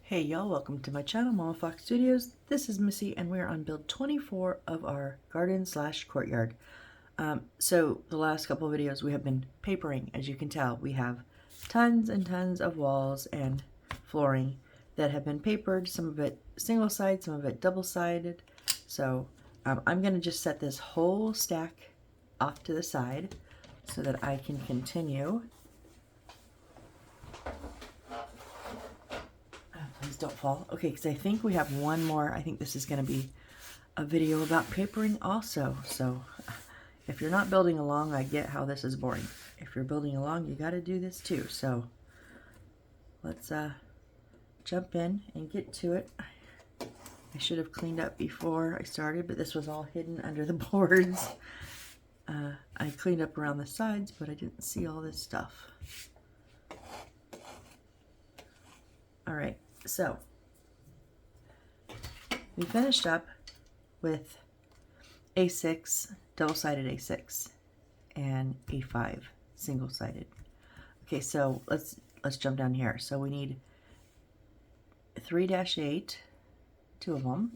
Hey y'all, welcome to my channel, Mama Fox Studios. This is Missy and we're on build 24 of our garden slash courtyard. So the last couple of videos we have been papering. As you can tell, we have tons and tons of walls and flooring that have been papered, some of it single sided, some of it double sided. So I'm going to just set this whole stack off to the side so that I can continue. Please don't fall. Okay, because I think we have one more. I think this is going to be a video about papering also. So if you're not building along, I get how this is boring. If you're building along, you got to do this too. So let's jump in and get to it. I should have cleaned up before I started, but this was all hidden under the boards. I cleaned up around the sides, but I didn't see all this stuff. All right. So we finished up with A6, double-sided A6, and A5, single-sided. Okay, so let's jump down here. So we need 3-8, 2 of them.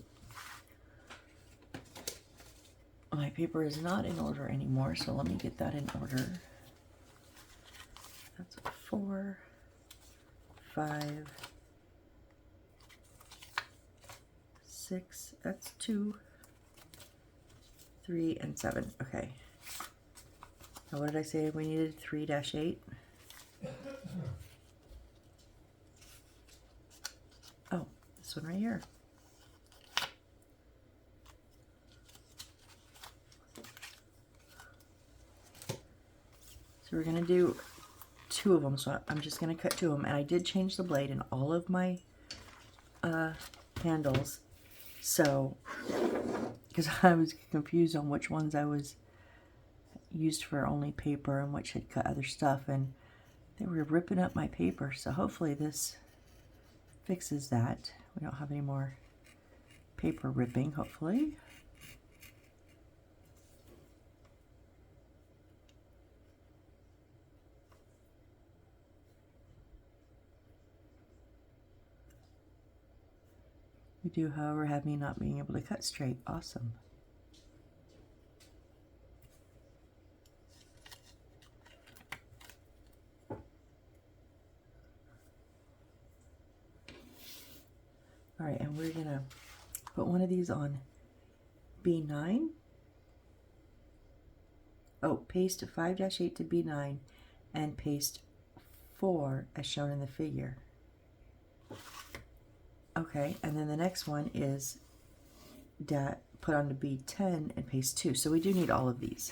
My paper is not in order anymore, so let me get that in order. That's 4, 5, 6, that's 2, 3, and 7. Okay. Now what did I say we needed? 3-8? Oh, this one right here. So we're going to do 2 of them, so I'm just going to cut 2 of them. And I did change the blade in all of my handles. So, because I was confused on which ones I was used for only paper and which had cut other stuff, and they were ripping up my paper. So hopefully this fixes that. We don't have any more paper ripping, hopefully. We do, however, have me not being able to cut straight. Awesome. All right, and we're gonna put one of these on B9. Oh, paste 5-8 to B9 and paste 4 as shown in the figure. Okay, and then the next one is put on to B10 and paste 2. So we do need all of these.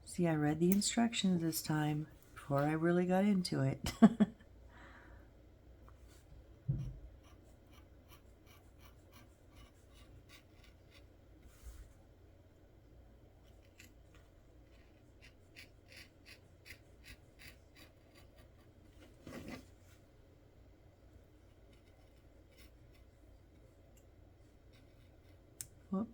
See, I read the instructions this time before I really got into it. Whoop.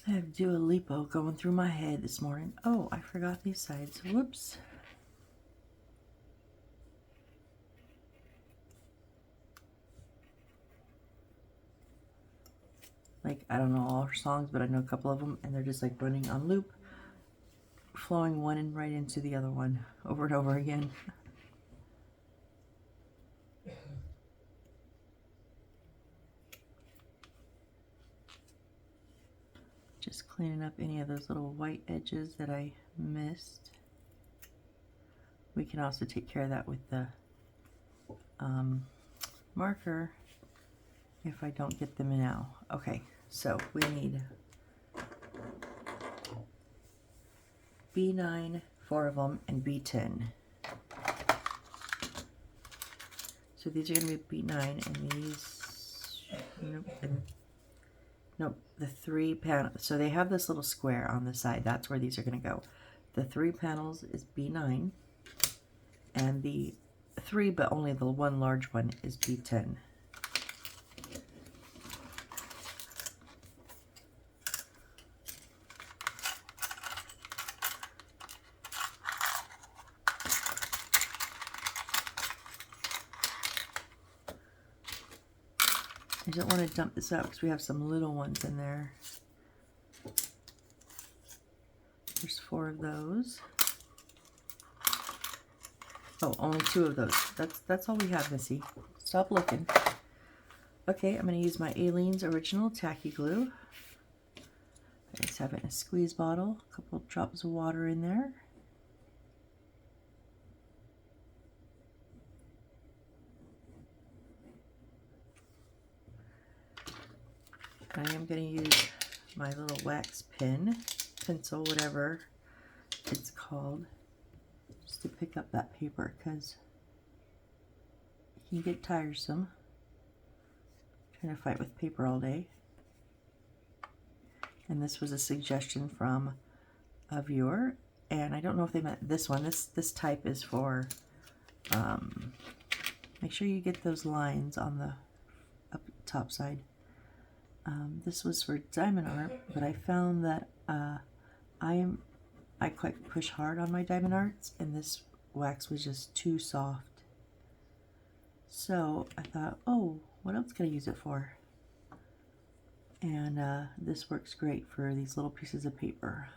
I have Dua Lipa going through my head this morning. Oh, I forgot these sides. Whoops. Like, I don't know all her songs, but I know a couple of them, and they're just like running on loop, flowing one and right into the other one over and over again. Just cleaning up any of those little white edges that I missed. We can also take care of that with the marker if I don't get them now. Okay, so we need B9, 4 of them, and B10. So these are going to be B9, and these, nope, the 3 panels. So they have this little square on the side. That's where these are going to go. The 3 panels is B9, and the 3, but only the one large one, is B10. I don't want to dump this out because we have some little ones in there. There's 4 of those. Oh, only 2 of those. That's all we have, Missy. Stop looking. Okay, I'm going to use my Aleene's Original Tacky Glue. I just have it in a squeeze bottle. A couple drops of water in there. I am going to use my little wax pen, pencil, whatever it's called, just to pick up that paper because it can get tiresome trying to fight with paper all day. And this was a suggestion from a viewer, and I don't know if they meant this one. This type is for, make sure you get those lines on the top side. This was for diamond art, but I found that I quite push hard on my diamond arts, and this wax was just too soft. So I thought, oh, what else can I use it for? And this works great for these little pieces of paper.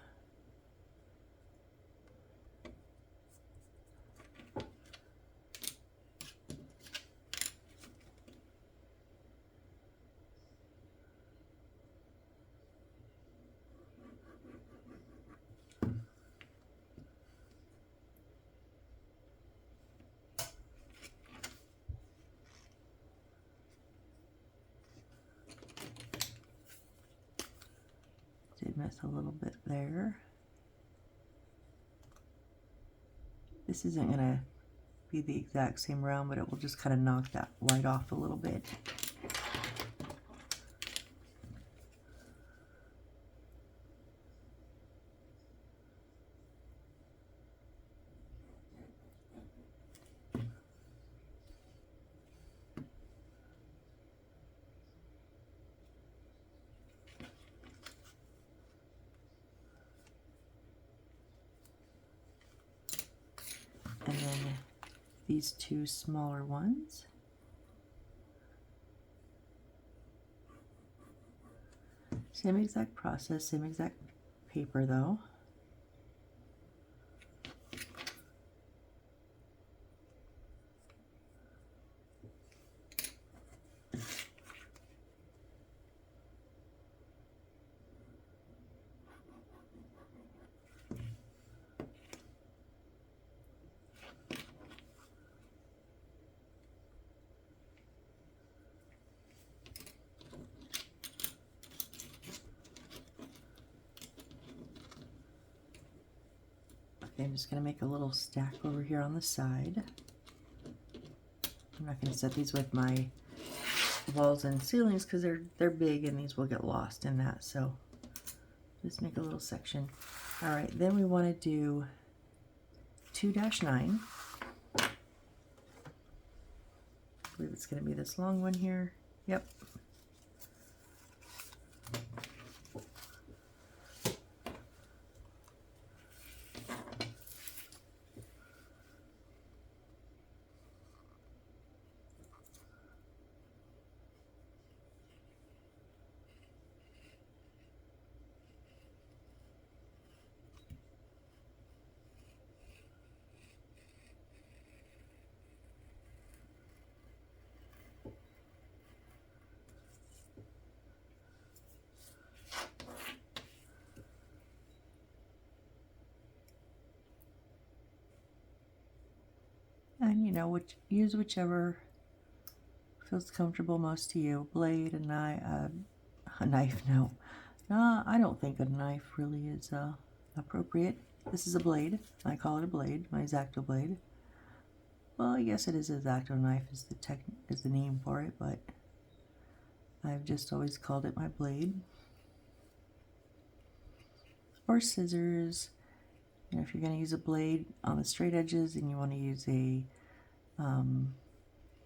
Did miss a little bit there. This isn't going to be the exact same round, but it will just kind of knock that white off a little bit. And then these 2 smaller ones. Same exact process, same exact paper though. I'm just going to make a little stack over here on the side. I'm not going to set these with my walls and ceilings because they're big and these will get lost in that. So just make a little section. All right, then we want to do 2-9. I believe it's going to be this long one here. Yep. And you know, use whichever feels comfortable most to you. Blade, a knife, no. I don't think a knife really is appropriate. This is a blade. I call it a blade, my X-Acto blade. Well, I guess it is an X-Acto knife is the name for it, but I've just always called it my blade. Or scissors. You know, if you're going to use a blade on the straight edges and you want to use a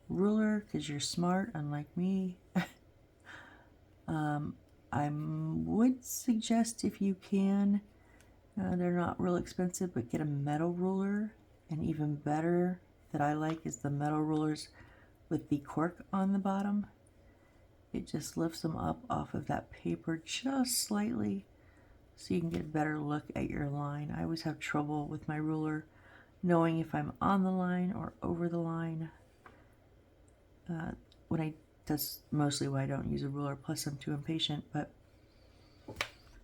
ruler because you're smart, unlike me, I would suggest, if you can, they're not real expensive, but get a metal ruler. And even better that I like is the metal rulers with the cork on the bottom. It just lifts them up off of that paper just slightly so you can get a better look at your line. I always have trouble with my ruler knowing if I'm on the line or over the line. That's mostly why I don't use a ruler, plus I'm too impatient, but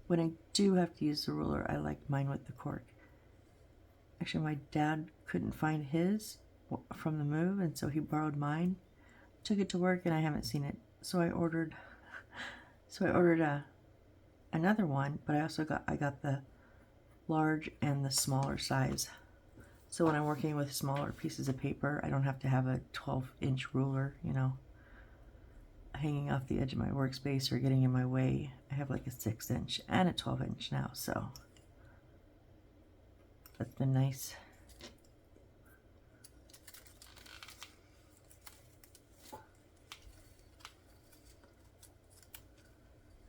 when I do have to use the ruler, I like mine with the cork. Actually, my dad couldn't find his from the move, and so he borrowed mine, took it to work, and I haven't seen it. So I ordered another one, but I got the large and the smaller size. So when I'm working with smaller pieces of paper, I don't have to have a 12-inch ruler, you know, hanging off the edge of my workspace or getting in my way. I have like a 6-inch and a 12-inch now, so that's been nice.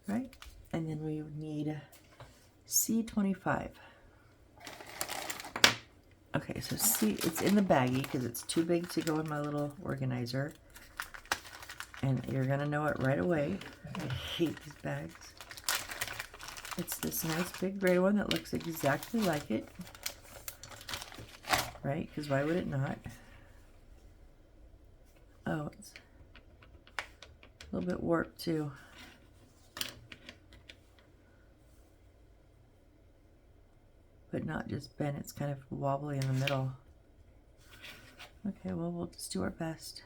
Right, and then we would need C25. Okay, so it's in the baggie because it's too big to go in my little organizer. And you're gonna know it right away. I hate these bags. It's this nice big gray one that looks exactly like it. Right, because why would it not? Oh, it's a little bit warped too. But not just bent, it's kind of wobbly in the middle. Okay, well, we'll just do our best.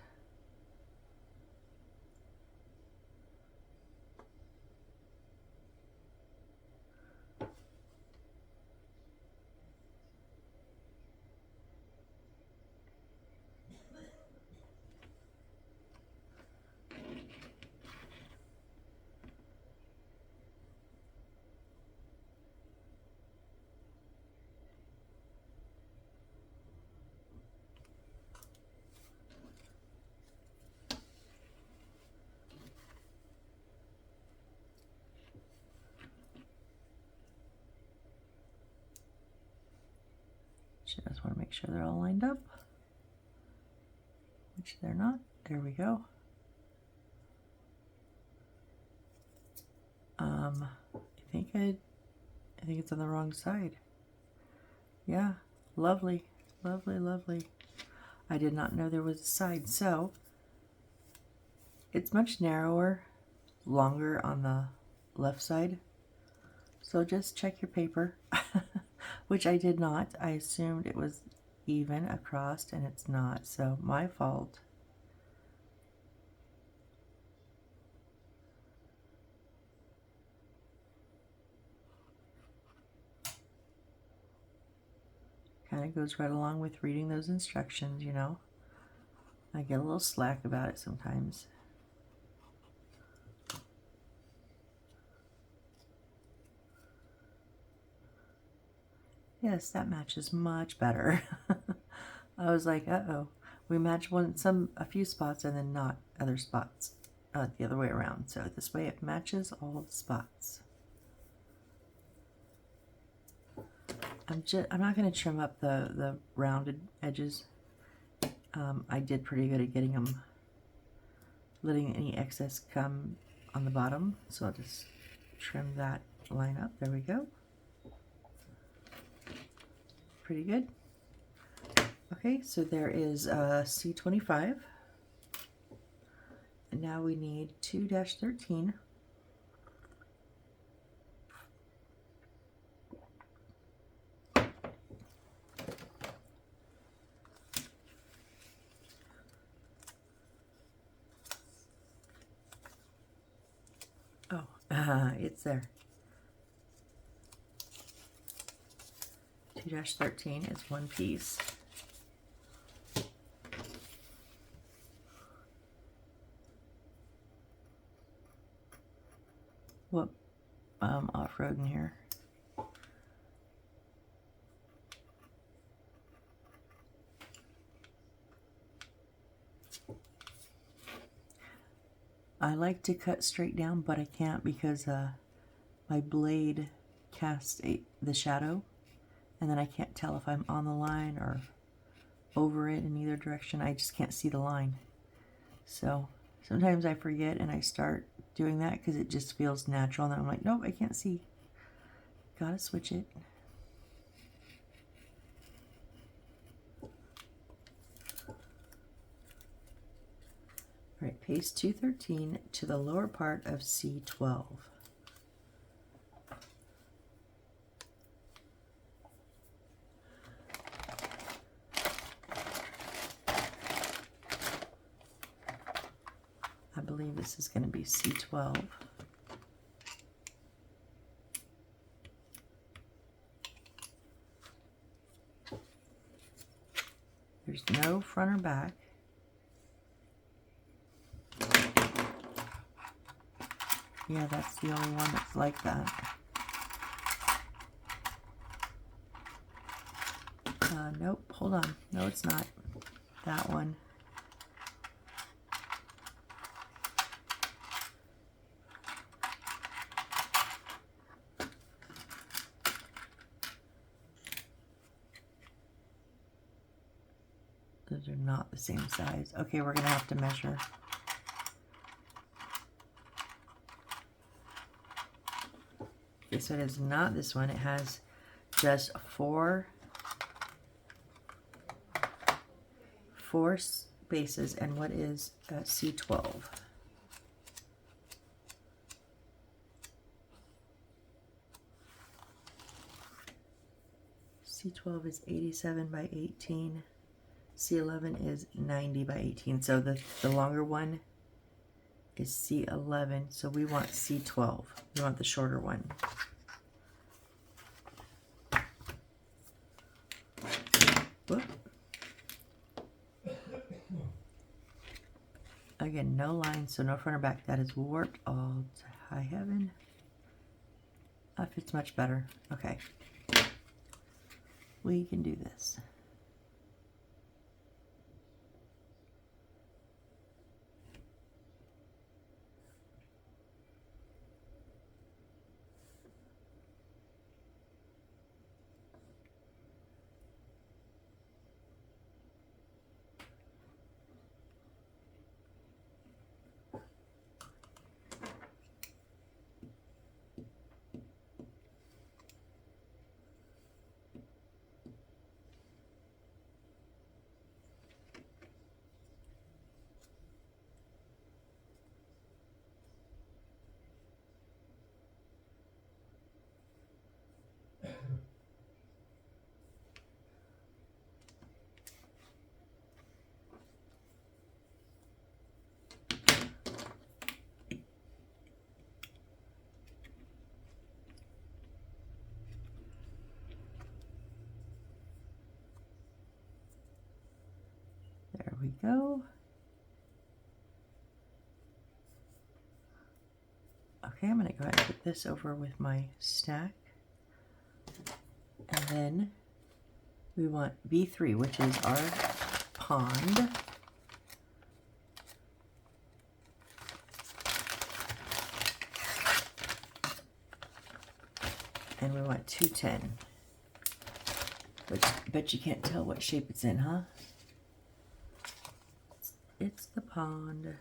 Just want to make sure they're all lined up, which they're not. There we go. I think it's on the wrong side. Yeah, lovely, lovely, lovely. I did not know there was a side, so it's much narrower, longer on the left side. So just check your paper, which I did not. I assumed it was even across, and it's not, so my fault. Kind of goes right along with reading those instructions, you know. I get a little slack about it sometimes. Yes, that matches much better. I was like, uh-oh. We match a few spots and then not other spots. The other way around. So this way it matches all the spots. I'm not going to trim up the rounded edges. I did pretty good at getting them, letting any excess come on the bottom. So I'll just trim that line up. There we go. Pretty good. Okay, so there is C25. And now we need 2-13. It's there. 2-13 is one piece. Whoop, off-roading here. I like to cut straight down, but I can't because my blade casts the shadow, and then I can't tell if I'm on the line or over it in either direction. I just can't see the line. So sometimes I forget and I start doing that because it just feels natural, and then I'm like, nope, I can't see. Gotta switch it. All right, paste 213 to the lower part of C12. I believe this is going to be C12. There's no front or back. Yeah, that's the only one that's like that. Nope, hold on. No, it's not. That one. Those are not the same size. Okay, we're going to have to measure. Okay, so it is not this one. It has just four spaces. And what is C12? C12 is 87 by 18. C11 is 90 by 18. So the longer one is C11. So we want C12. We want the shorter one. Whoop. Again, no line, so no front or back. That is warped all to high heaven. That fits much better. Okay. We can do this. There we go. Okay, I'm going to go ahead and put this over with my stack. And then we want B3, which is our pond. And we want 210. Which I bet you can't tell what shape it's in, huh? It's the pond.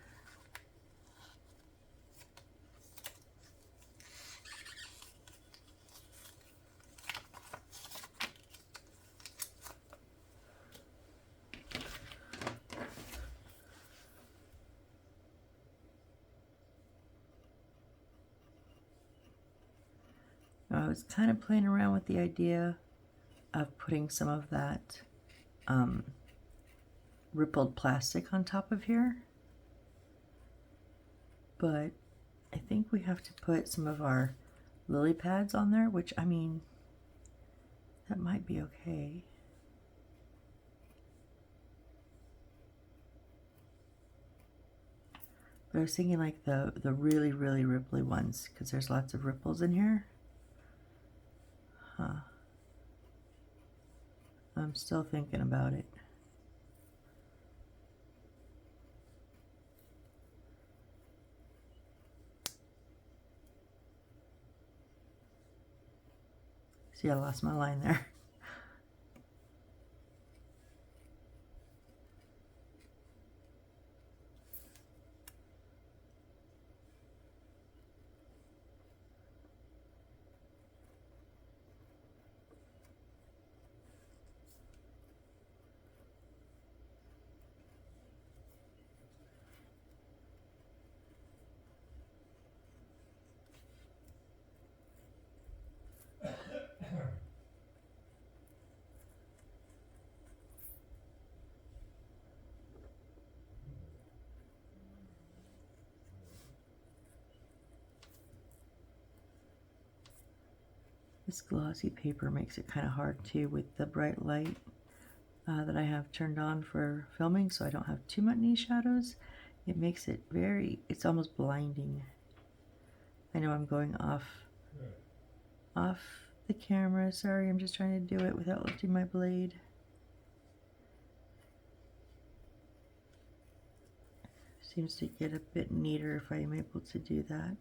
I was kind of playing around with the idea of putting some of that rippled plastic on top of here, but I think we have to put some of our lily pads on there, which, I mean, that might be okay. But I was thinking like the really, really ripply ones, because there's lots of ripples in here. Huh. I'm still thinking about it. See, I lost my line there. This glossy paper makes it kind of hard too with the bright light that I have turned on for filming, so I don't have too many shadows. It makes it it's almost blinding. I know I'm going off the camera. Sorry, I'm just trying to do it without lifting my blade. Seems to get a bit neater if I am able to do that.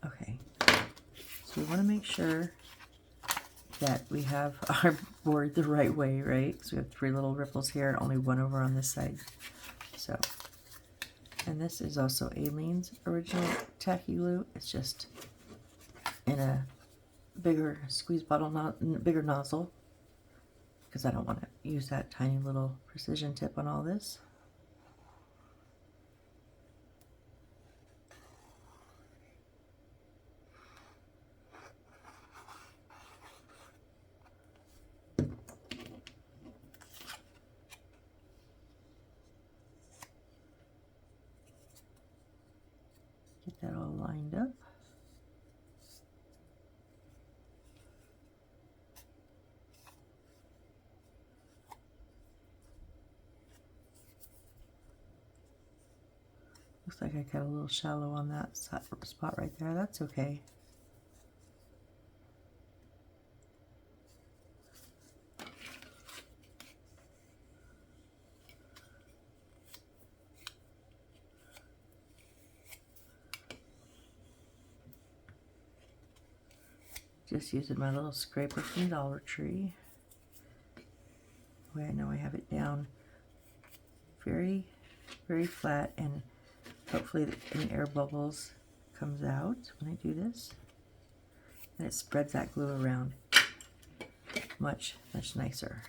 Okay, so we want to make sure that we have our board the right way, right? So we have 3 little ripples here and only 1 over on this side. So, and this is also Aileen's original tacky glue. It's just in a bigger squeeze bottle, bigger nozzle, because I don't want to use that tiny little precision tip on all this. Get that all lined up. Looks like I got a little shallow on that spot right there. That's okay. Just using my little scraper from Dollar Tree. Way I know I have it down very, very flat, and hopefully any air bubbles comes out when I do this. And it spreads that glue around much, much nicer.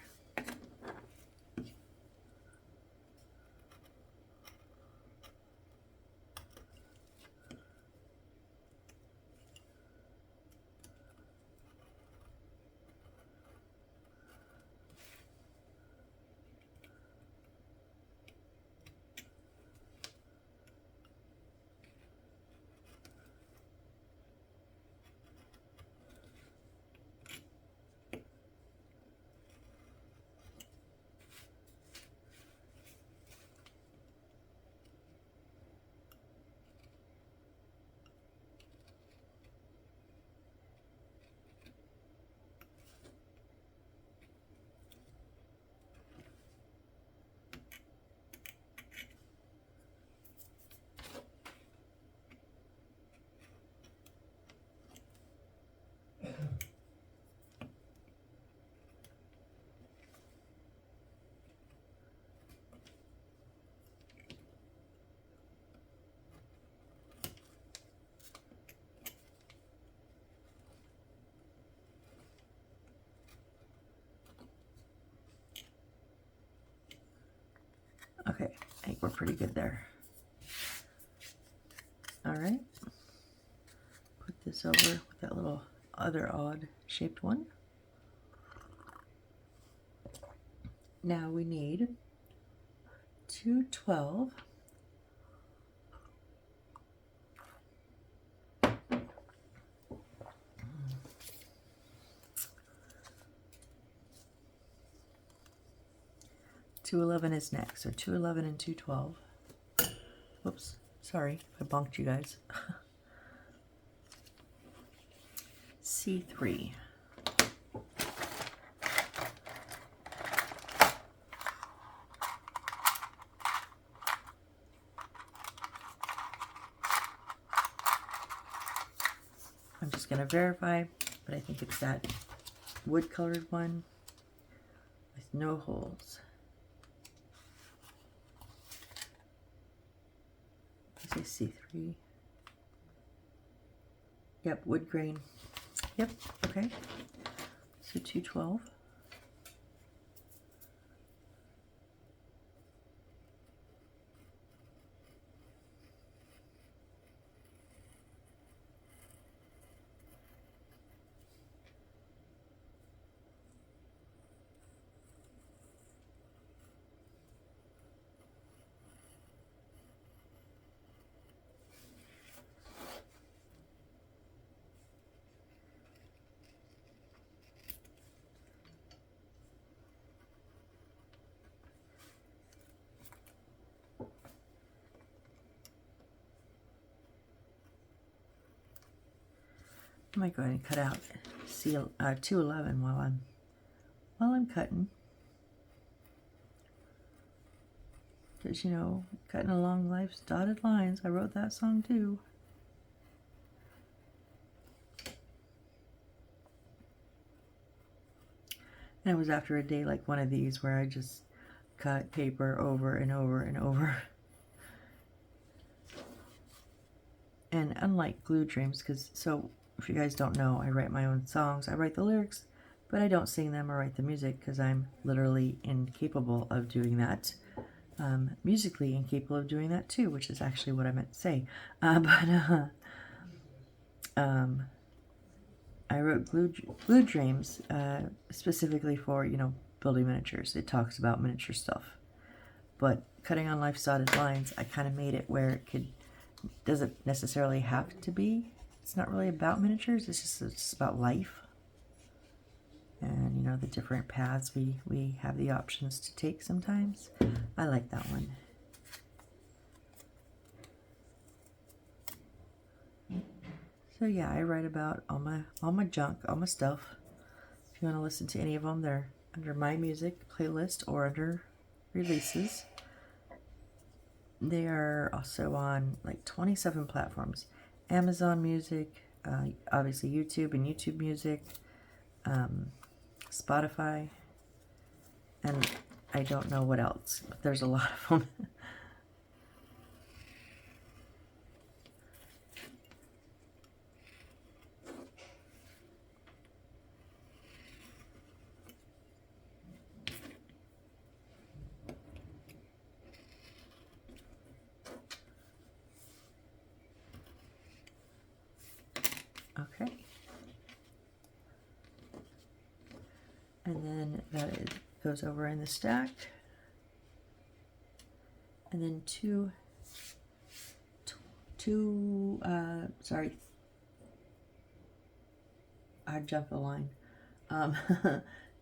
we're pretty good there. All right. Put this over with that little other odd shaped one. Now we need 212. $211 is next, so 211 and 212. Whoops, sorry if I bonked you guys. C3. I'm just going to verify, but I think it's that wood colored one with no holes. I say C3. Yep, wood grain. Yep, okay. So 212. I might go ahead and cut out 211 while I'm cutting, because you know, cutting along life's dotted lines. I wrote that song too. And it was after a day like one of these where I just cut paper over and over and over. And unlike Glue Dreams, because so if you guys don't know, I write my own songs. I write the lyrics, but I don't sing them or write the music because I'm literally incapable of doing that. Musically incapable of doing that too, which is actually what I meant to say. I wrote Glue Dreams specifically for, you know, building miniatures. It talks about miniature stuff. But cutting on Life's Dotted Lines, I kind of made it where it doesn't necessarily have to be. It's not really about miniatures, it's just about life. And, you know, the different paths we have the options to take sometimes. I like that one. So yeah, I write about all my junk, all my stuff. If you want to listen to any of them, they're under my music playlist or under releases. They are also on like 27 platforms. Amazon Music, obviously YouTube and YouTube Music, Spotify, and I don't know what else, but there's a lot of them. Okay. And then that goes over in the stack. And then sorry, I jumped the line.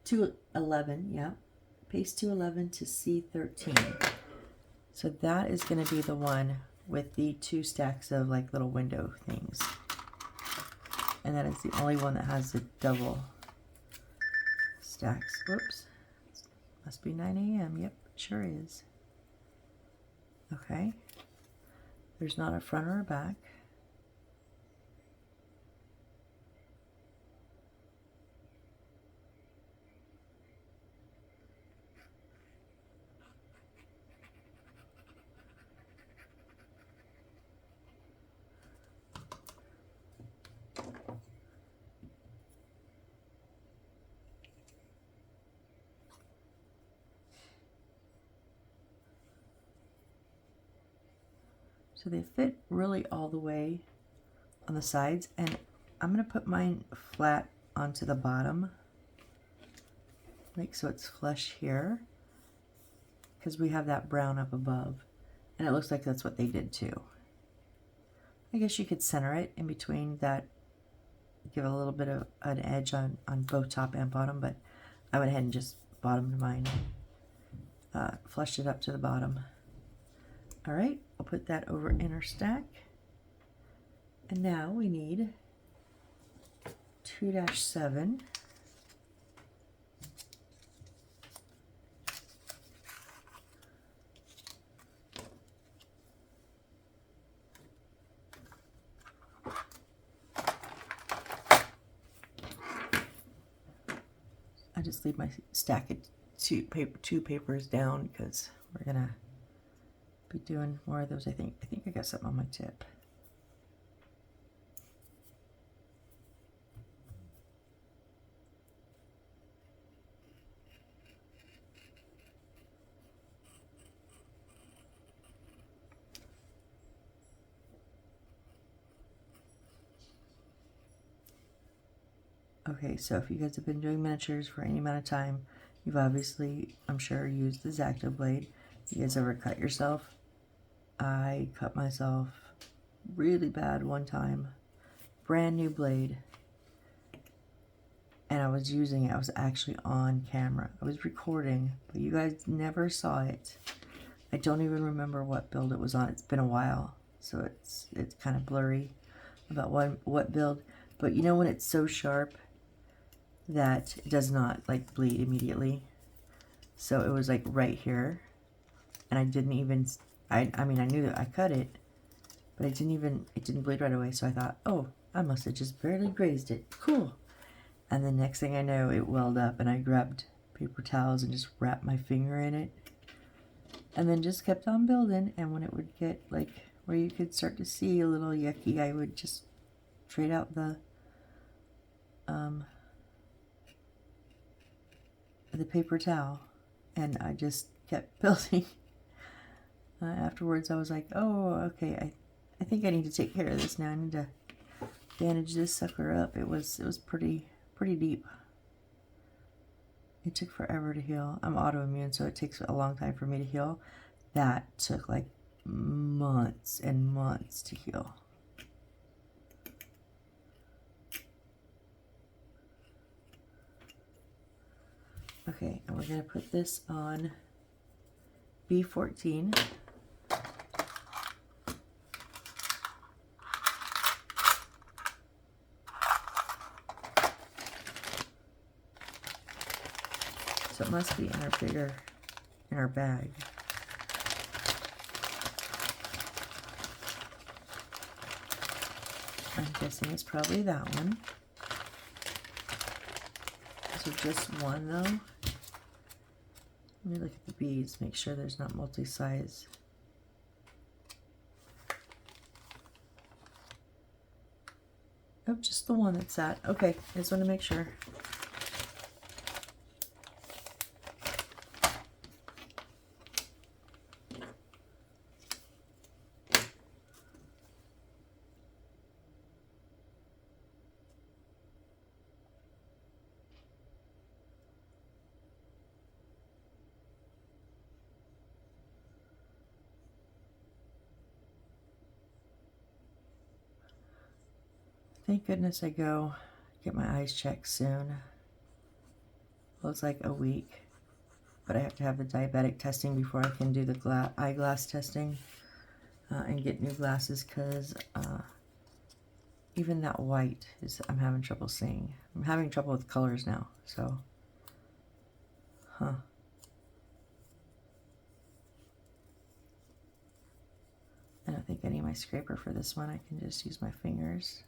211, yeah. Paste 211 to C13. So that is going to be the one with the 2 stacks of like little window things. And that is the only one that has the double stacks. Whoops. Must be 9 a.m. Yep, it sure is. Okay. There's not a front or a back. So they fit really all the way on the sides, and I'm going to put mine flat onto the bottom, like so it's flush here, because we have that brown up above, and it looks like that's what they did too. I guess you could center it in between that, give a little bit of an edge on both top and bottom, but I went ahead and just bottomed mine, flushed it up to the bottom. All right, I'll put that over in our stack. And now we need 2-7. I just leave my stack of two papers down because we're gonna be doing more of those. I think I got something on my tip. Okay, so if you guys have been doing miniatures for any amount of time, you've obviously, I'm sure, used the X-Acto blade. You guys ever cut yourself? I cut myself really bad one time. Brand new blade. And I was using it. I was actually on camera. I was recording, but you guys never saw it. I don't even remember what build it was on. It's been a while, so it's kind of blurry about what build. But you know when it's so sharp that it does not like bleed immediately. So it was like right here, and I didn't even. I mean I knew that I cut it, but it didn't bleed right away. So I thought, oh, I must have just barely grazed it. Cool. And the next thing I know, it welled up, and I grabbed paper towels and just wrapped my finger in it, and then just kept on building. And when it would get like where you could start to see a little yucky, I would just trade out the paper towel, and I just kept building. Afterwards, I was like, oh, okay, I think I need to take care of this now. I need to bandage this sucker up. It was pretty deep. It took forever to heal. I'm autoimmune, so it takes a long time for me to heal. That took like months and months to heal. Okay, and we're going to put this on B14. So it must be in our bag. I'm guessing it's probably that one. So just one though. Let me look at the beads, make sure there's not multi-size. Oh, just the one that's that. Okay, I just want to make sure. Thank goodness I go get my eyes checked soon. Well, it's like a week, but I have to have the diabetic testing before I can do the eyeglass testing and get new glasses, because even that white is, I'm having trouble seeing. I'm having trouble with colors now, so, I don't think I need my scraper for this one. I can just use my fingers.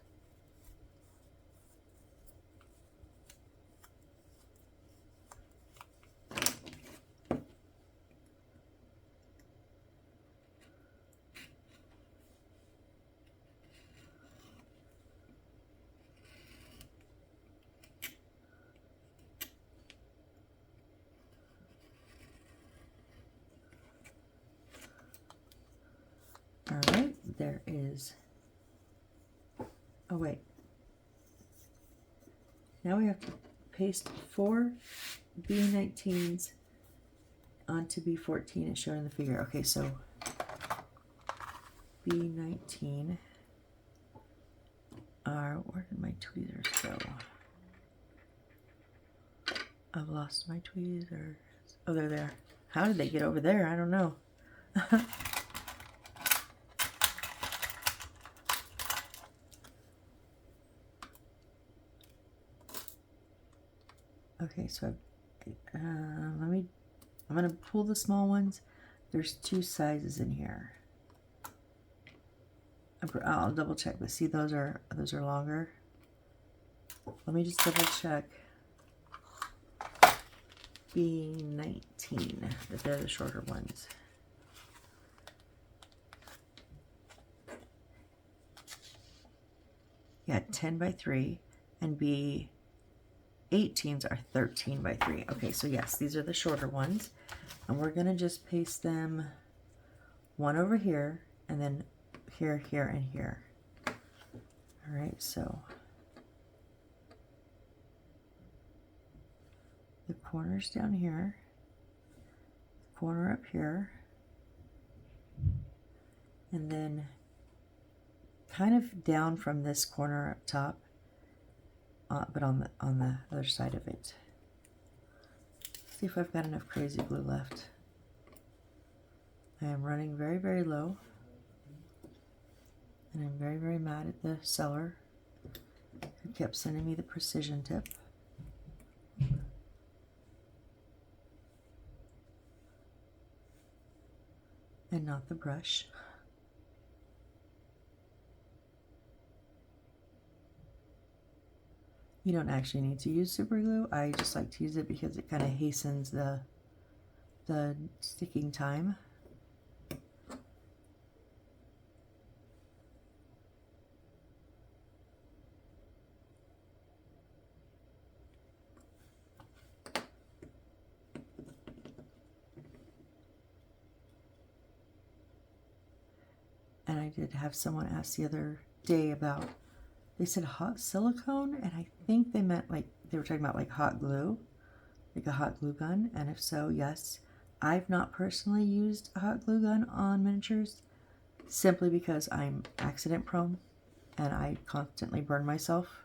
there is, oh wait, now we have to paste 4 B19s onto B14 as shown in the figure. Okay, so B19 are, where did my tweezers go? I've lost my tweezers. Oh, they're there. How did they get over there? I don't know. Okay, so I'm gonna pull the small ones. There's 2 sizes in here. I'll double check, but see, those are longer. Let me just double check. B19, that they're the shorter ones. Yeah, 10 by 3, and B18s are 13 by 3. Okay, so yes, these are the shorter ones, and we're gonna just paste them one over here, and then here, here, and here. All right, so the corners down here, corner up here, and then kind of down from this corner up top, but on the other side of it. Let's see if I've got enough crazy glue left. I am running very, very low, and I'm very, very mad at the seller who kept sending me the precision tip. And not the brush. You don't actually need to use super glue. I just like to use it because it kind of hastens the sticking time. And I did have someone ask the other day about, they said hot silicone, and I think they meant like, they were talking about like hot glue, like a hot glue gun. And if so, yes. I've not personally used a hot glue gun on miniatures simply because I'm accident prone and I constantly burn myself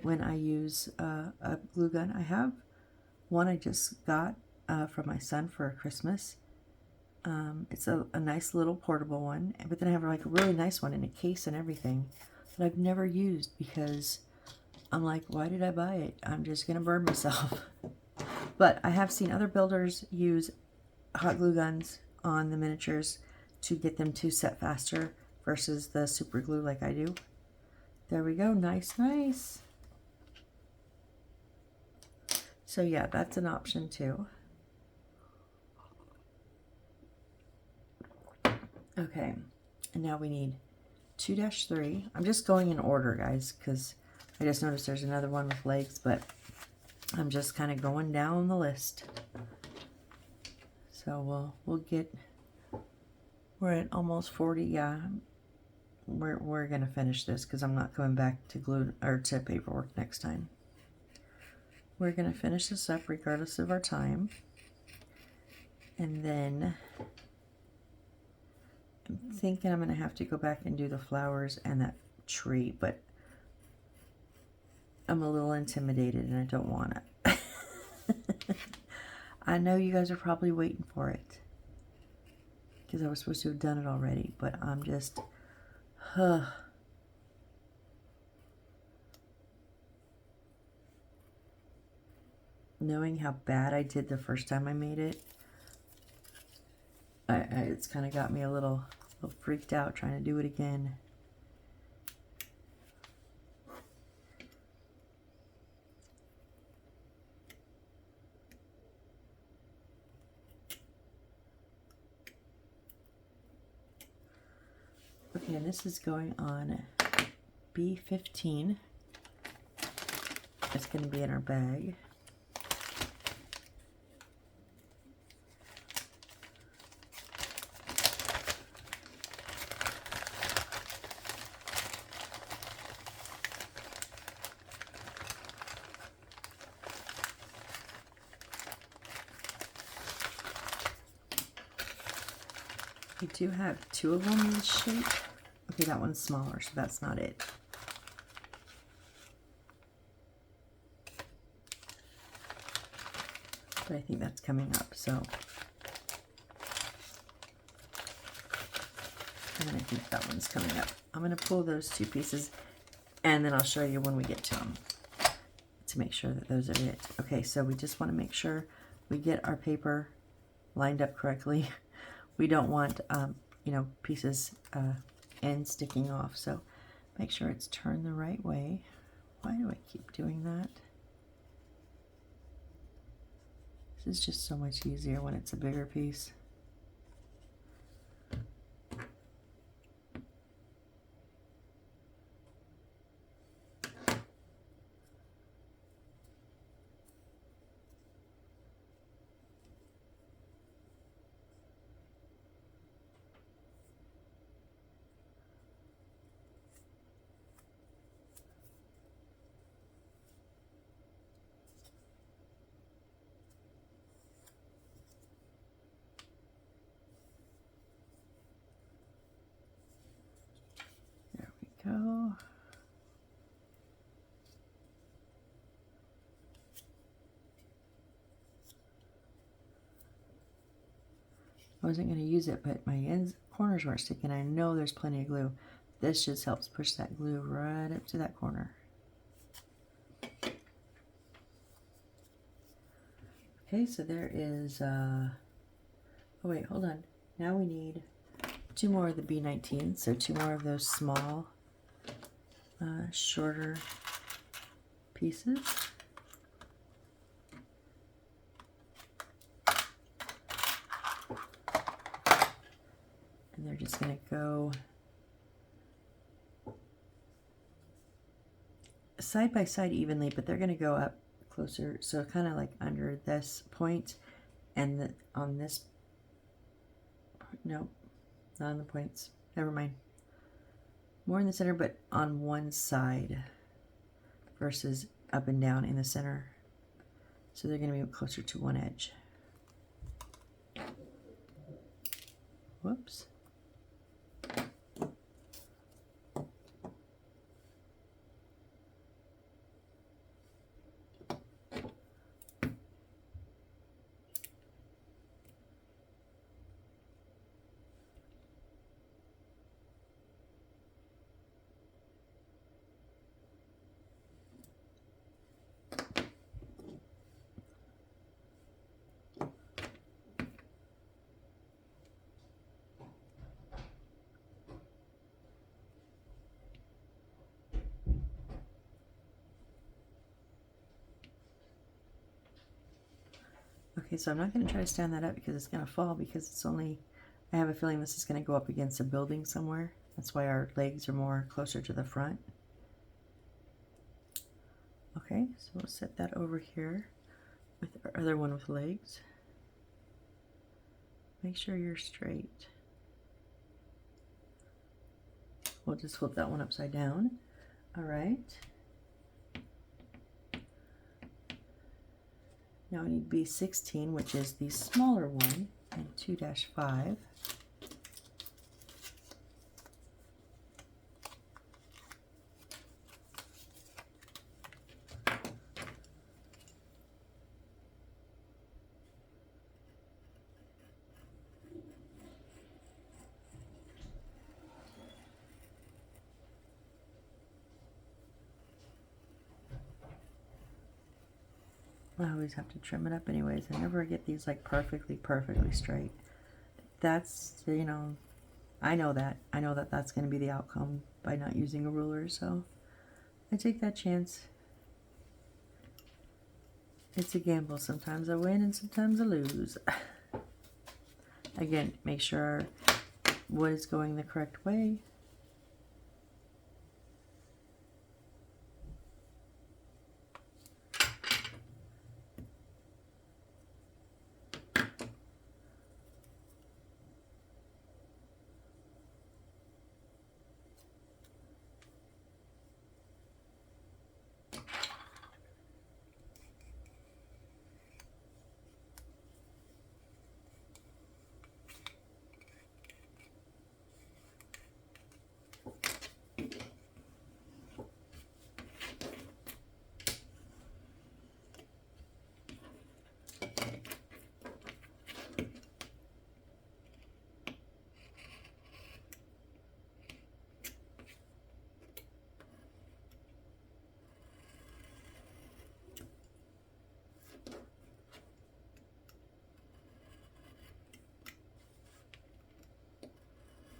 when I use a glue gun. I have one I just got from my son for Christmas. It's a nice little portable one, but then I have like a really nice one in a case and everything that I've never used because I'm like, why did I buy it? I'm just gonna burn myself. But I have seen other builders use hot glue guns on the miniatures to get them to set faster versus the super glue like I do. There we go, nice, nice. So yeah, that's an option too. Okay, and now we need 2-3. I'm just going in order, guys, because I just noticed there's another one with legs, but I'm just kind of going down the list. So we'll get, we're at almost 40. Yeah, we're gonna finish this because I'm not coming back to glue or to paperwork next time. We're gonna finish this up regardless of our time, and then I'm thinking I'm gonna have to go back and do the flowers and that tree, but I'm a little intimidated and I don't want to. I know you guys are probably waiting for it because I was supposed to have done it already, but I'm just, knowing how bad I did the first time I made it, it's kind of got me a little freaked out trying to do it again. Okay, and this is going on B15. It's going to be in our bag. We do have two of them in this shape. Okay, that one's smaller, so that's not it. But I think that's coming up, so. And then I think that one's coming up. I'm going to pull those two pieces, and then I'll show you when we get to them to make sure that those are it. Okay, so we just want to make sure we get our paper lined up correctly. We don't want, you know, pieces ends sticking off, so make sure it's turned the right way. Why do I keep doing that? This is just so much easier when it's a bigger piece. Go. I wasn't going to use it, but my ends corners weren't sticking. I know there's plenty of glue. This just helps push that glue right up to that corner. Okay, so there is, oh wait, hold on. Now we need two more of the B19, so two more of those small, shorter pieces. And they're just going to go side by side evenly, but they're going to go up closer, so kind of like under this point, and on this, no, not on the points, never mind, more in the center, but on one side versus up and down in the center, so they're going to be closer to one edge. Whoops. Okay, so I'm not going to try to stand that up because it's going to fall, because it's only, I have a feeling this is going to go up against a building somewhere. That's why our legs are more closer to the front. Okay, so we'll set that over here with our other one with legs. Make sure you're straight. We'll just flip that one upside down. All right. Now I need B16, which is the smaller one, and 2-5. I always have to trim it up anyways. I never get these like perfectly straight. That's, you know, I know that. I know that that's going to be the outcome by not using a ruler, so I take that chance. It's a gamble. Sometimes I win and sometimes I lose. Again, make sure our wood is going the correct way.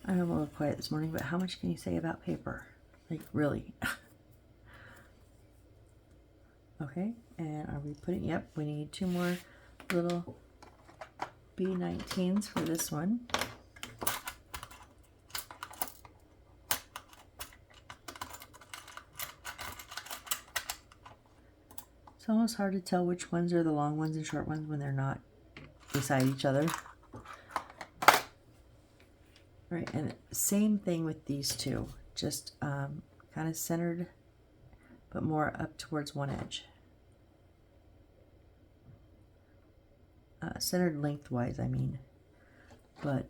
I'm a little quiet this morning, but how much can you say about paper? Like, really? Okay, and are we putting, yep, we need 2 more little B19s for this one. It's almost hard to tell which ones are the long ones and short ones when they're not beside each other. Right, and same thing with these two, just kind of centered, but more up towards one edge. Centered lengthwise, I mean, but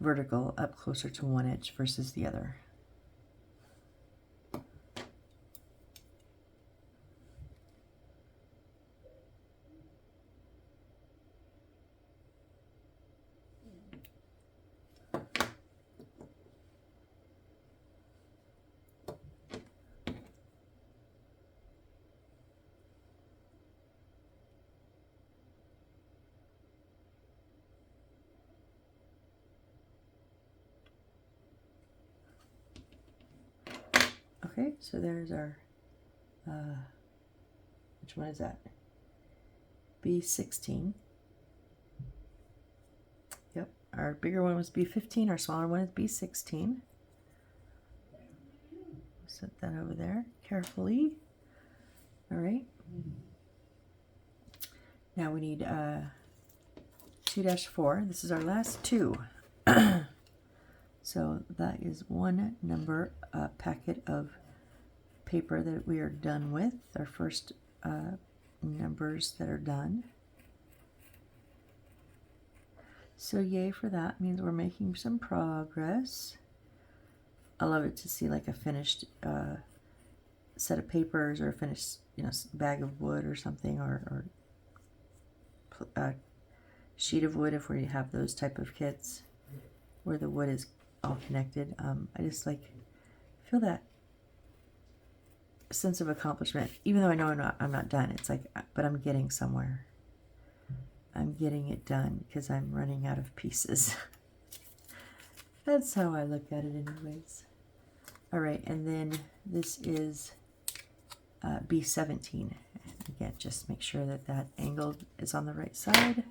vertical up closer to one edge versus the other. Okay, so there's our, which one is that? B16. Yep, our bigger one was B15, our smaller one is B16. Set that over there carefully. All right. Now we need 2-4. This is our last 2. So that is one number packet of paper that we are done with. Our first numbers that are done. So yay for that. Means we're making some progress. I love it to see like a finished set of papers or a finished, you know, bag of wood or something, or a sheet of wood if we have those type of kits where the wood is all connected. I just like feel that sense of accomplishment, even though I know I'm not done. It's like, but I'm getting somewhere. I'm getting it done because I'm running out of pieces. That's how I look at it anyways. All right, and then this is B17. Again, just make sure that that angle is on the right side.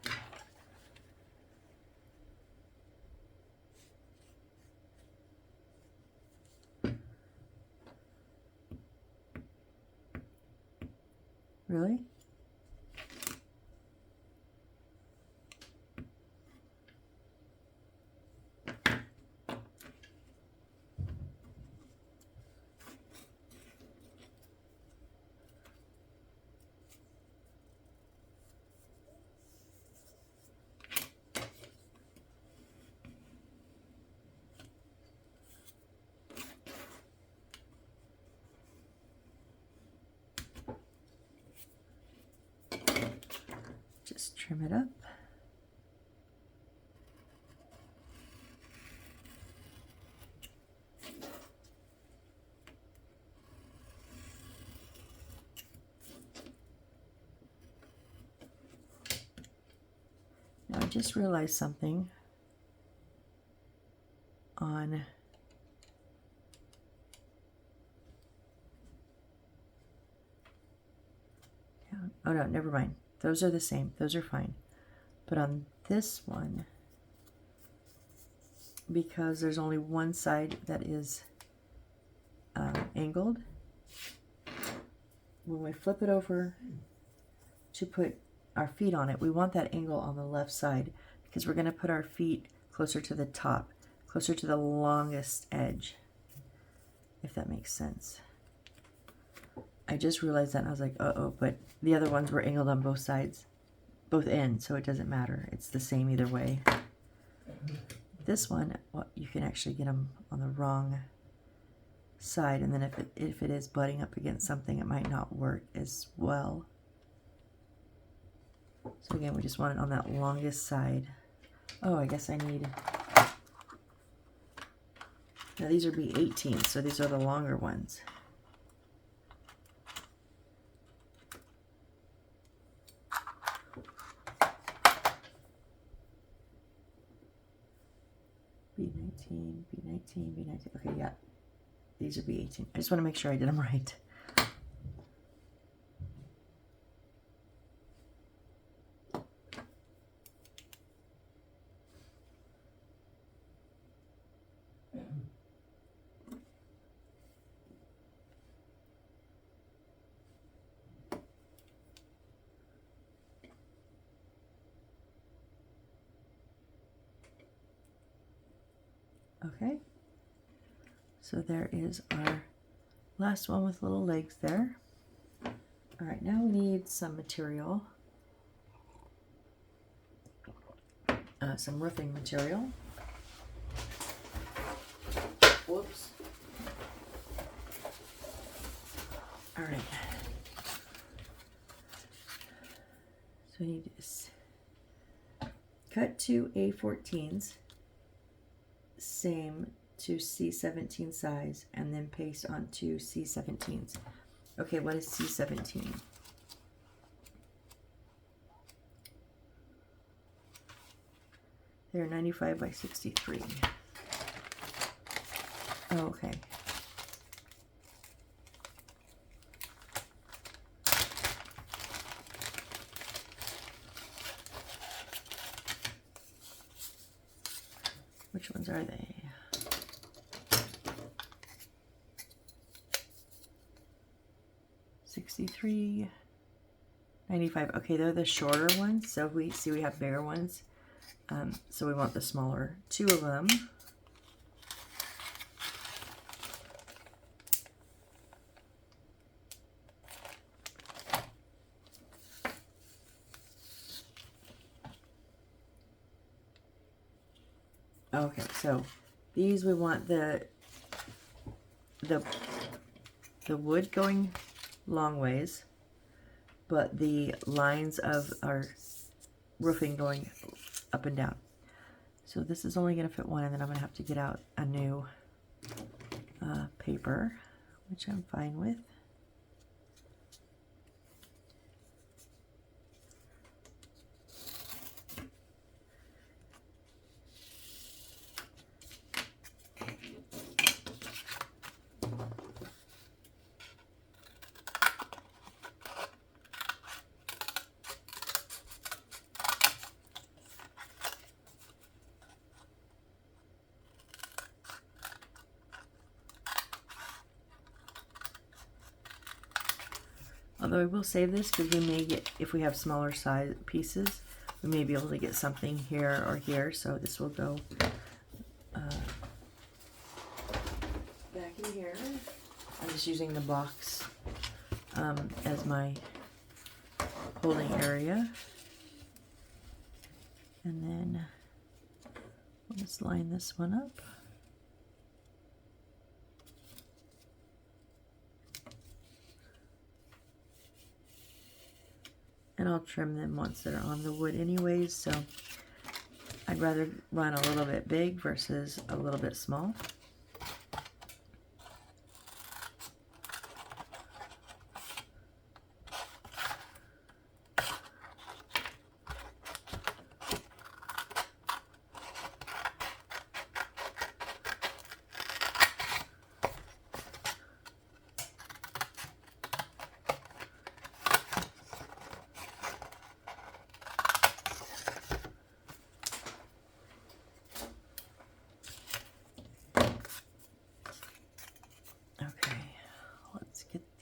Really? Just trim it up. Now I just realized something on oh no, never mind. Those are the same. Those are fine. But on this one, because there's only one side that is angled, when we flip it over to put our feet on it, we want that angle on the left side because we're going to put our feet closer to the top, closer to the longest edge, if that makes sense. I just realized that and I was like, uh-oh, but the other ones were angled on both sides, both ends, so it doesn't matter. It's the same either way. This one, well, you can actually get them on the wrong side, and then if it is butting up against something, it might not work as well. So again, we just want it on that longest side. Oh, I guess I need, now these are B18, so these are the longer ones. B19, B19, B19. Okay, yeah. These are B18. I just want to make sure I did them right. Okay, so there is our last one with little legs there. All right, now we need some material, some roofing material. Whoops. All right. So we need this. Cut two A14s. Same to C17 size, and then paste onto C17s. Okay, what is C17? They're 95 by 63. Oh, okay. Which ones are they? $63, $95. Okay, they're the shorter ones. So we see we have bigger ones. So we want the smaller two of them. Okay, so these we want the wood going long ways, but the lines of our roofing going up and down. So this is only going to fit one, and then I'm going to have to get out a new paper, which I'm fine with. Although I will save this because we may get, if we have smaller size pieces, we may be able to get something here or here. So this will go back in here. I'm just using the box as my holding area. And then we'll just line this one up. And I'll trim them once they're on the wood anyways, so I'd rather run a little bit big versus a little bit small.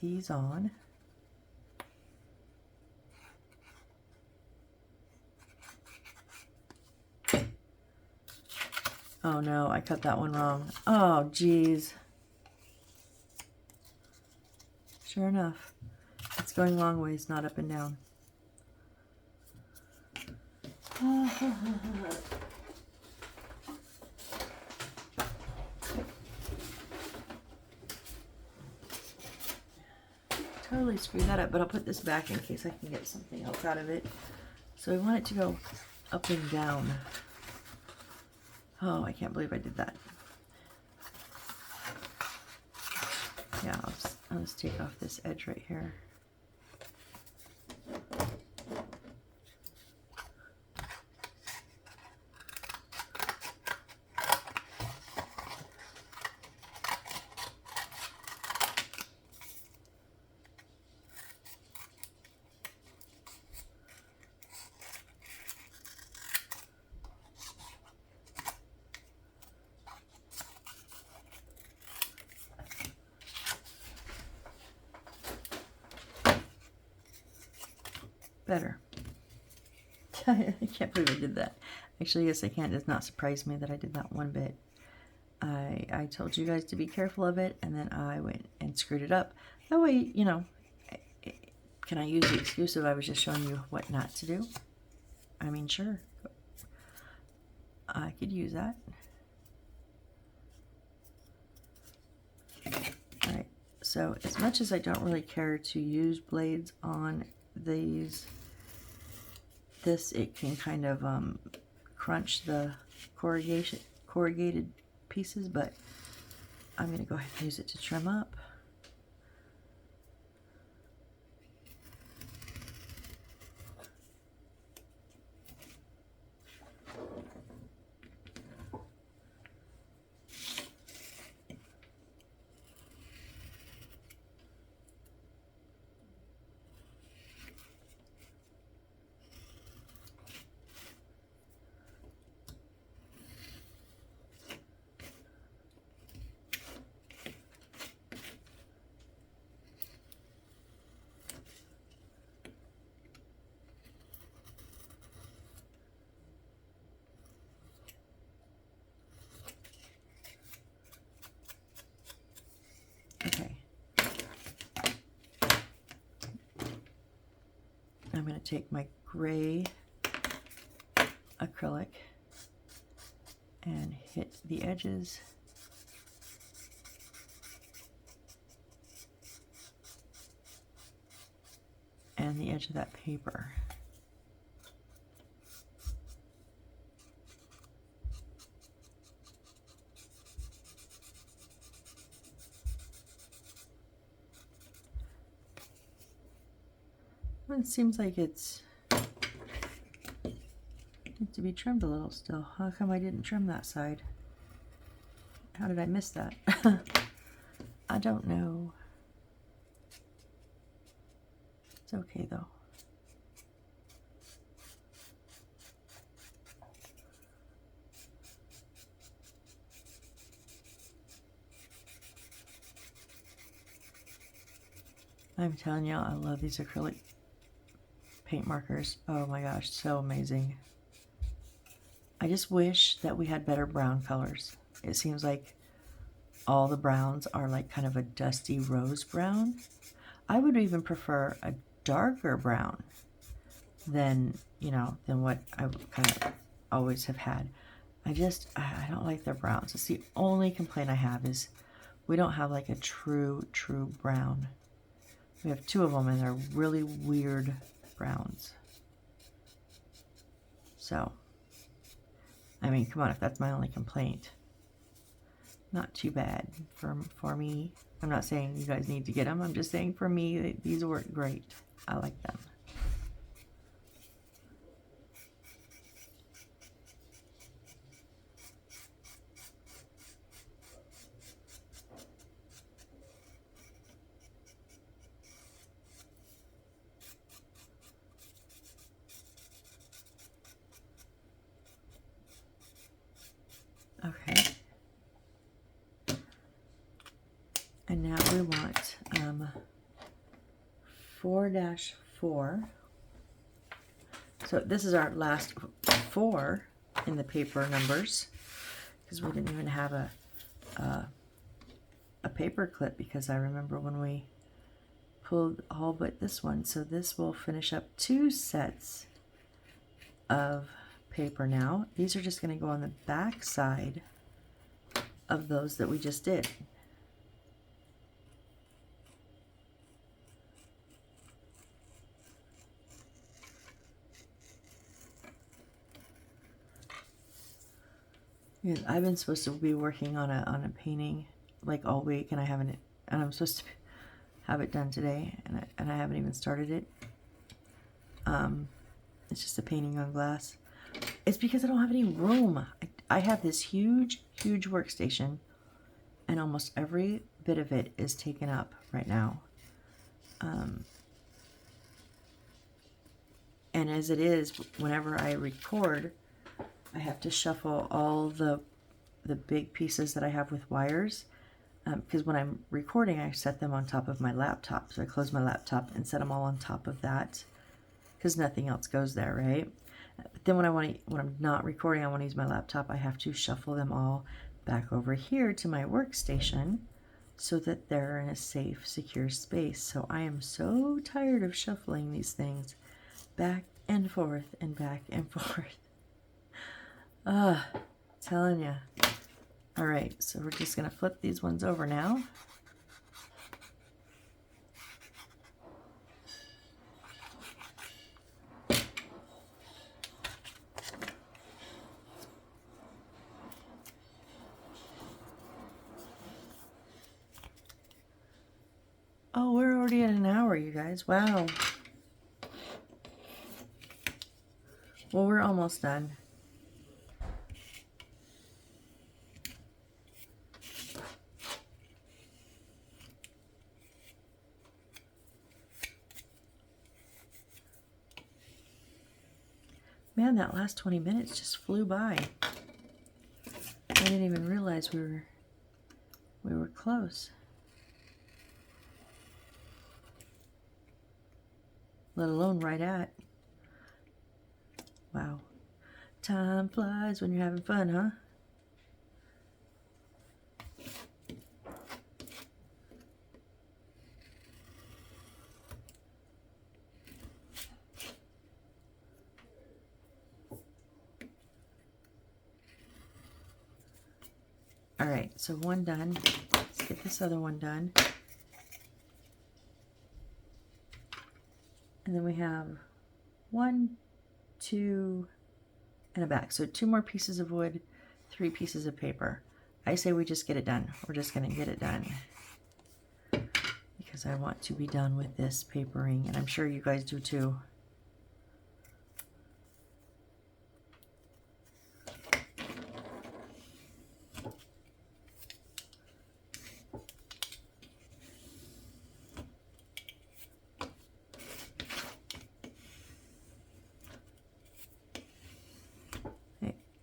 These on. Oh no, I cut that one wrong. Oh geez. Sure enough, it's going long ways, not up and down. Totally screwed that up, but I'll put this back in case I can get something else out of it. So I want it to go up and down. Oh, I can't believe I did that. Yeah, I'll just take off this edge right here. better. I can't believe I did that. Actually, yes, I can. It does not surprise me that I did that one bit. I told you guys to be careful of it, and then I went and screwed it up. That way, you know, can I use the excuse of I was just showing you what not to do? I mean, sure. I could use that. Alright, so as much as I don't really care to use blades on these, it can kind of crunch the corrugated pieces, but I'm going to go ahead and use it to trim up. Okay. I'm going to take my gray acrylic and hit the edges. And the edge of that paper. It seems like it's needs to be trimmed a little still. How come I didn't trim that side? How did I miss that? I don't know. It's okay though. I'm telling you, I love these acrylic paint markers. Oh my gosh, so amazing. I just wish that we had better brown colors. It seems like all the browns are like kind of a dusty rose brown. I would even prefer a darker brown than, you know, than what I kind of always have had. I don't like their browns. It's the only complaint I have is we don't have like a true brown. We have two of them and they're really weird browns. So, I mean, come on, if that's my only complaint, not too bad for me. I'm not saying you guys need to get them. I'm just saying for me, these work great. I like them. Okay. And now we want 4-4. So this is our last 4 in the paper numbers because we didn't even have a paper clip because I remember when we pulled all but this one. So this will finish up 2 sets of paper now. These are just going to go on the back side of those that we just did. Yeah, I've been supposed to be working on a painting like all week, and I haven't. And I'm supposed to have it done today, and I haven't even started it. It's just a painting on glass. It's because I don't have any room. I have this huge workstation, and almost every bit of it is taken up right now. And as it is, whenever I record, I have to shuffle all the big pieces that I have with wires, because when I'm recording, I set them on top of my laptop. So I close my laptop and set them all on top of that. because nothing else goes there, right? But then when I'm not recording, I want to use my laptop, I have to shuffle them all back over here to my workstation so that they're in a safe, secure space. So I am so tired of shuffling these things back and forth and back and forth. Telling you. All right, so we're just gonna flip these ones over now. Oh, we're already at an hour, you guys. Wow. Well, we're almost done. Man, that last 20 minutes just flew by. I didn't even realize we were close. Let alone right at. Wow. Time flies when you're having fun, huh? All right, so one done. Let's get this other one done. And then we have 1, 2, and a back. So 2 more pieces of wood, 3 pieces of paper. I say we just get it done. We're just gonna get it done because I want to be done with this papering, and I'm sure you guys do too.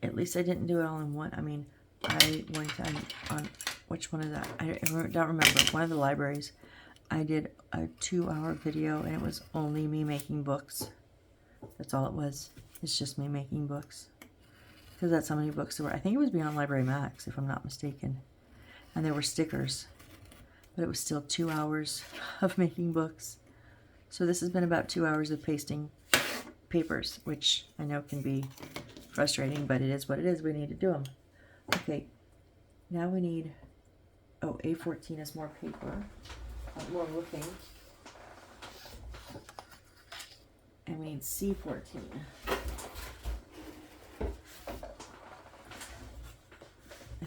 At least I didn't do it all in one. I mean, I went on which one is that? I don't remember. One of the libraries, I did a 2-hour video, and it was only me making books. That's all it was. It's just me making books. Because that's how many books there were. I think it was Beyond Library Max, if I'm not mistaken. And there were stickers. But it was still 2 hours of making books. So this has been about 2 hours of pasting papers, which I know can be frustrating, but it is what it is. We need to do them. Okay, now we need, oh, A14 is more paper, more roofing. And we need C14. I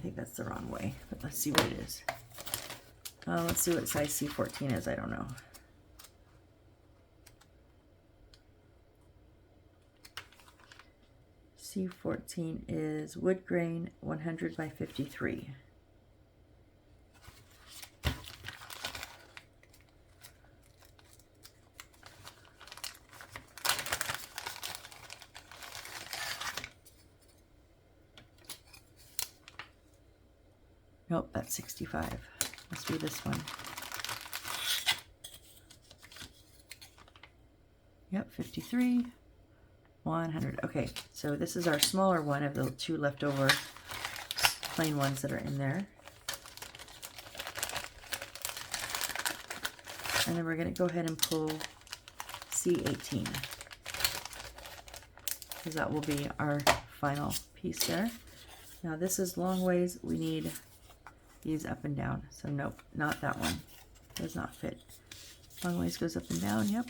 think that's the wrong way, but let's see what it is. Let's see what size C14 is. I don't know. C14 is wood grain 100 by 53. Nope, that's 65. Must be this one. Yep, 53. 100. Okay, so this is our smaller one of the 2 leftover plain ones that are in there. And then we're going to go ahead and pull C18, because that will be our final piece there. Now this is long ways. We need these up and down. So nope, not that one. Does not fit. Long ways goes up and down, yep.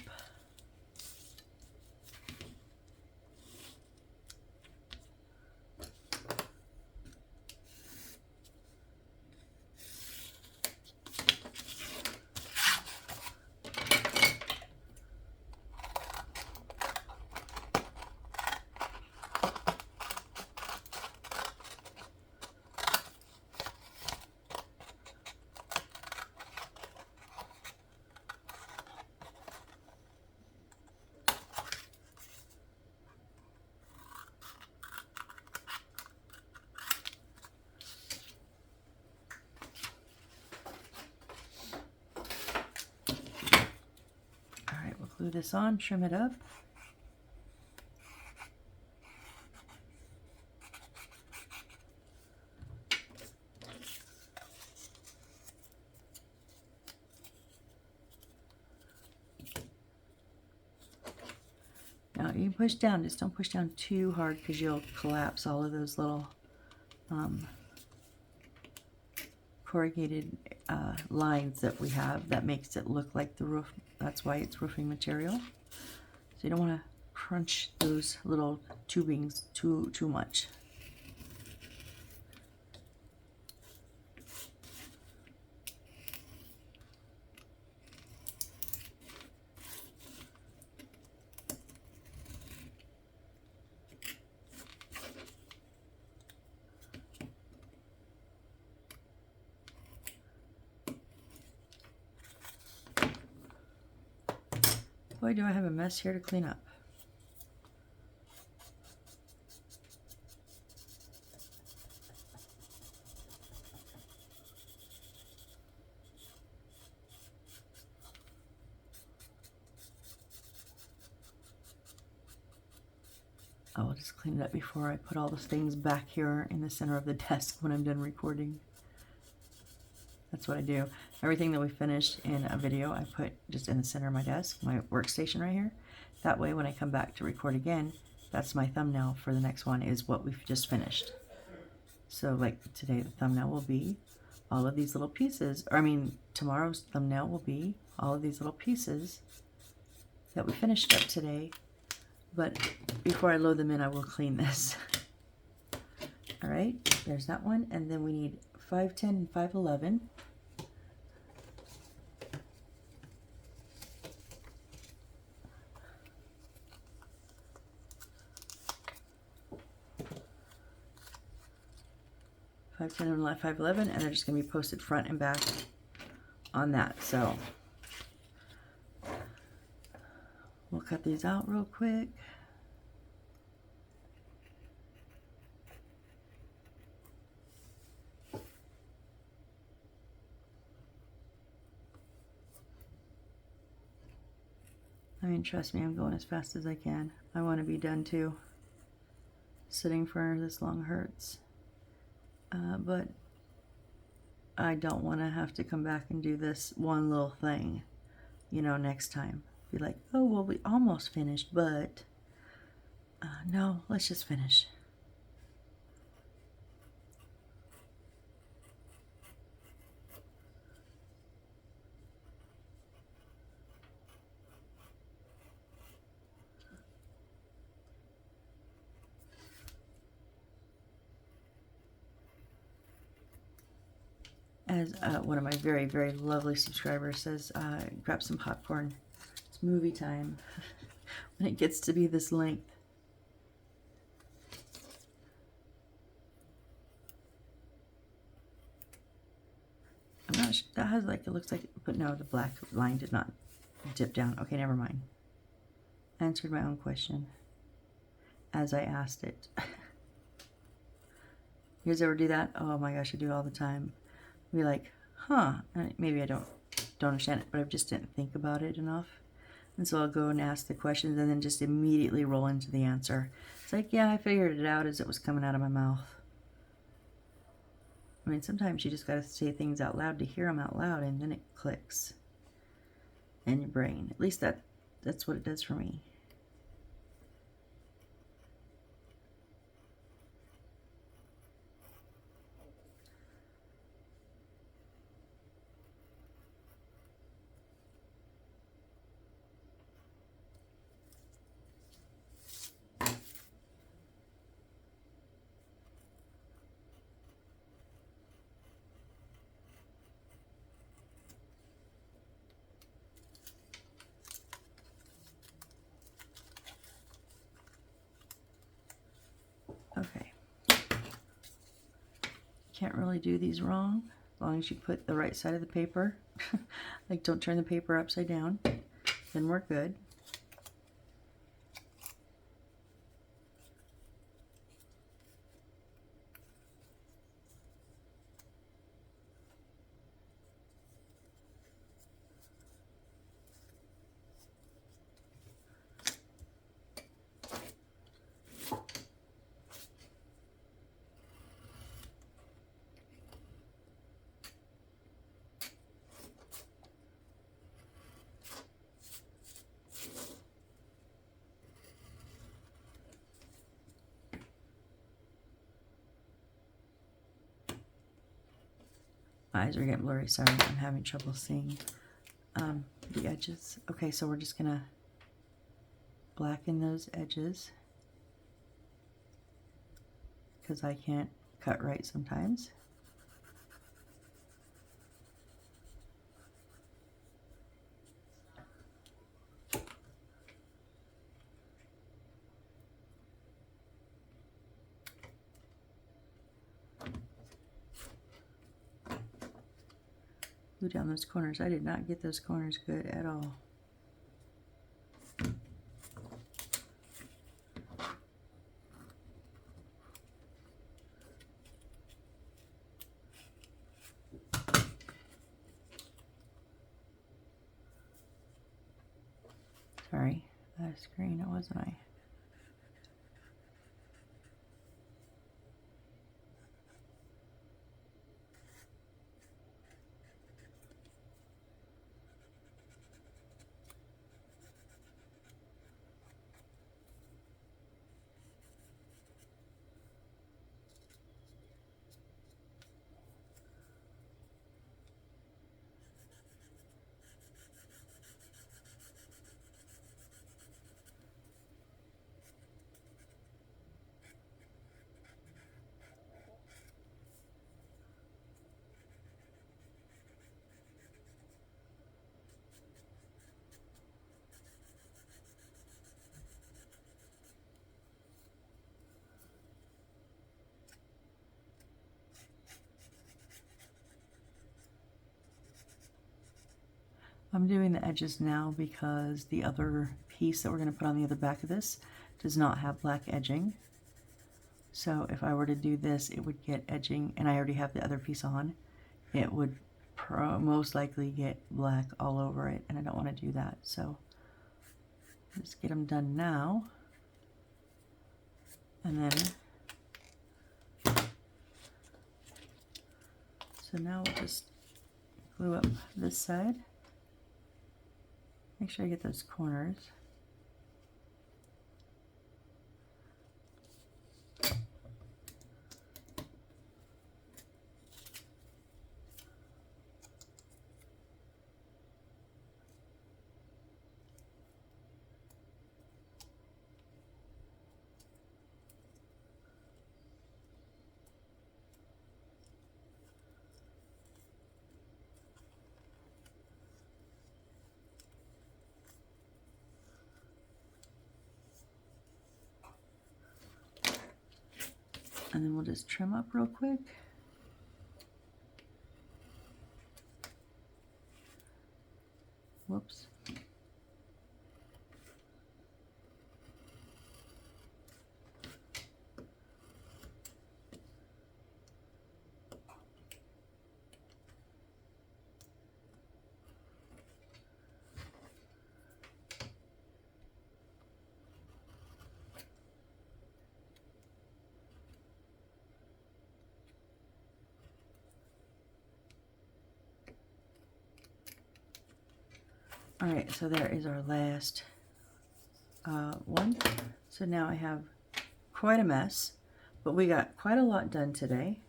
Glue this on, trim it up. you can push down, just don't push down too hard because you'll collapse all of those little corrugated lines that we have. That makes it look like the roof. That's why it's roofing material. So you don't want to crunch those little tubings too much. Boy, do I have a mess here to clean up. I will just clean it up before I put all those things back here in the center of the desk when I'm done recording. That's what I do. Everything that we finished in a video, I put just in the center of my desk, my workstation right here. That way, when I come back to record again, that's my thumbnail for the next one, is what we've just finished. So, like today, the thumbnail will be all of these little pieces. Or, I mean, tomorrow's thumbnail will be all of these little pieces that we finished up today. But before I load them in, I will clean this. All right, there's that one. And then we need 510 and 511. And 511, and they're just going to be posted front and back on that. So we'll cut these out real quick. I mean, trust me, I'm going as fast as I can. I want to be done too. Sitting for this long hurts. But I don't want to have to come back and do this one little thing, you know, next time. Be like, oh, well, we almost finished, but no, let's just finish. As one of my very, very lovely subscribers says, grab some popcorn. It's movie time when it gets to be this length. I'm not sure, that has like, it looks like, but no, the black line did not dip down. Okay, never mind. I answered my own question as I asked it. You guys ever do that? Oh my gosh, I do it all the time. Be like, huh, maybe I don't understand it, but I just didn't think about it enough. And so I'll go and ask the questions and then just immediately roll into the answer. It's like, yeah, I figured it out as it was coming out of my mouth. I mean, sometimes you just got to say things out loud to hear them out loud, and then it clicks in your brain. At least that's what it does for me. Okay. Can't really do these wrong as long as you put the right side of the paper. Like, don't turn the paper upside down. Then we're good. My eyes are getting blurry. Sorry, I'm having trouble seeing the edges. Okay, so we're just gonna blacken those edges because I can't cut right sometimes. Glue down those corners. I did not get those corners good at all. Sorry, out of screen, it wasn't I. I'm doing the edges now because the other piece that we're going to put on the other back of this does not have black edging. So if I were to do this, it would get edging, and I already have the other piece on. It would most likely get black all over it, and I don't want to do that. So let's get them done now. And then, so now we'll just glue up this side. Make sure I get those corners. And then we'll just trim up real quick. Whoops. All right, so there is our last one. So now I have quite a mess, but we got quite a lot done today.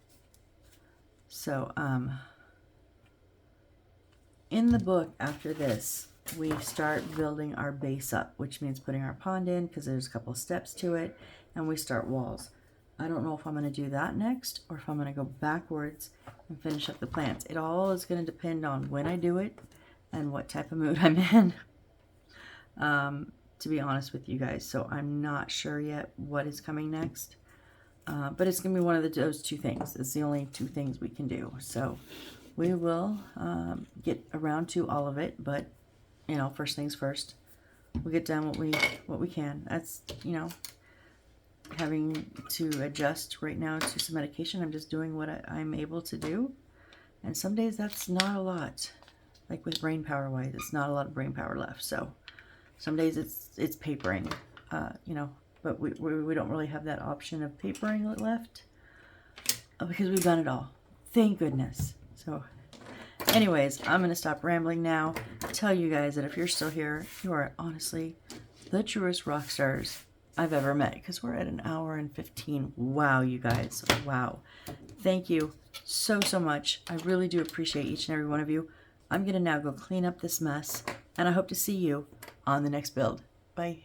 So in the book after this, we start building our base up, which means putting our pond in because there's a couple of steps to it, and we start walls. I don't know if I'm going to do that next or if I'm going to go backwards and finish up the plants. It all is going to depend on when I do it and what type of mood I'm in, to be honest with you guys. So I'm not sure yet what is coming next, but it's going to be one of those two things. It's the only two things we can do. So we will get around to all of it, but, you know, first things first. We'll get done what we can. That's, you know, having to adjust right now to some medication. I'm just doing what I'm able to do, and some days that's not a lot. Like with brain power wise, it's not a lot of brain power left. So some days it's papering, you know, but we don't really have that option of papering left because we've done it all. Thank goodness. So anyways, I'm going to stop rambling now. Tell you guys that if you're still here, you are honestly the truest rock stars I've ever met, because we're at 1 hour and 15. Wow, you guys. Wow. Thank you so, so much. I really do appreciate each and every one of you. I'm going to now go clean up this mess, and I hope to see you on the next build. Bye.